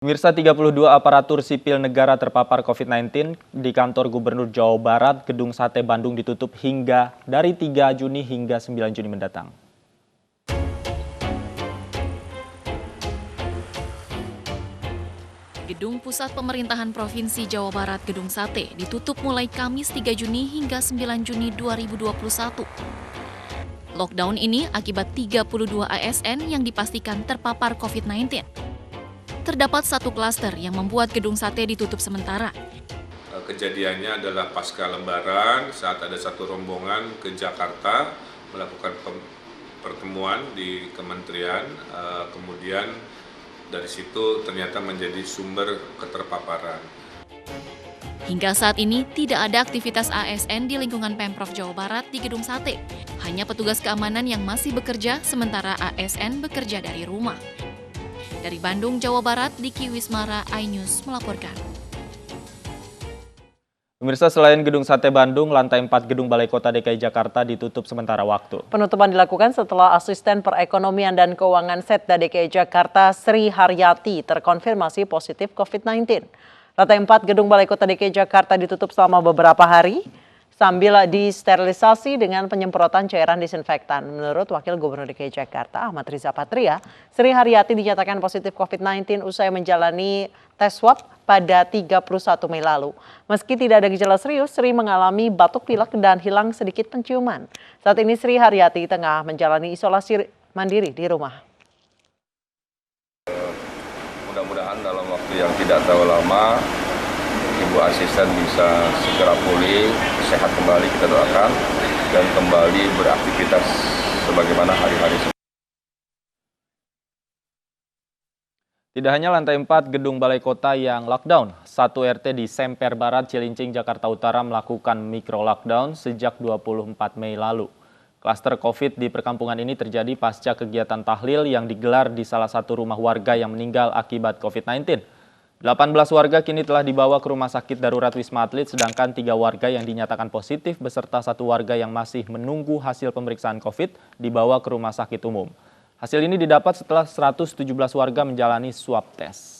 Pemirsa, 32 aparatur sipil negara terpapar COVID-19 di kantor Gubernur Jawa Barat, Gedung Sate Bandung ditutup hingga dari 3 Juni hingga 9 Juni mendatang. Gedung Pusat Pemerintahan Provinsi Jawa Barat Gedung Sate ditutup mulai Kamis 3 Juni hingga 9 Juni 2021. Lockdown ini akibat 32 ASN yang dipastikan terpapar COVID-19. Terdapat satu klaster yang membuat Gedung Sate ditutup sementara. Kejadiannya adalah pasca Lebaran saat ada satu rombongan ke Jakarta melakukan pertemuan di kementerian, kemudian dari situ ternyata menjadi sumber keterpaparan. Hingga saat ini tidak ada aktivitas ASN di lingkungan Pemprov Jawa Barat di Gedung Sate. Hanya petugas keamanan yang masih bekerja, sementara ASN bekerja dari rumah. Dari Bandung, Jawa Barat, Diki Wismara, iNews melaporkan. Pemirsa, selain Gedung Sate Bandung, lantai 4 Gedung Balai Kota DKI Jakarta ditutup sementara waktu. Penutupan dilakukan setelah Asisten Perekonomian dan Keuangan Setda DKI Jakarta Sri Haryati terkonfirmasi positif COVID-19. Lantai 4 Gedung Balai Kota DKI Jakarta ditutup selama beberapa hari sambil disterilisasi dengan penyemprotan cairan disinfektan. Menurut Wakil Gubernur DKI Jakarta Ahmad Riza Patria, Sri Haryati dinyatakan positif COVID-19 usai menjalani tes swab pada 31 Mei lalu. Meski tidak ada gejala serius, Sri mengalami batuk pilek dan hilang sedikit penciuman. Saat ini Sri Haryati tengah menjalani isolasi mandiri di rumah. Mudah-mudahan dalam waktu yang tidak terlalu lama, Ibu Asisten bisa segera pulih, sehat kembali, kita doakan, dan kembali beraktivitas sebagaimana hari-hari sebelumnya. Tidak hanya lantai 4 Gedung Balai Kota yang lockdown, satu RT di Semper Barat, Cilincing, Jakarta Utara melakukan micro-lockdown sejak 24 Mei lalu. Klaster COVID di perkampungan ini terjadi pasca kegiatan tahlil yang digelar di salah satu rumah warga yang meninggal akibat COVID-19. 18 warga kini telah dibawa ke Rumah Sakit Darurat Wisma Atlet, sedangkan 3 warga yang dinyatakan positif beserta 1 warga yang masih menunggu hasil pemeriksaan COVID dibawa ke Rumah Sakit Umum. Hasil ini didapat setelah 117 warga menjalani swab tes.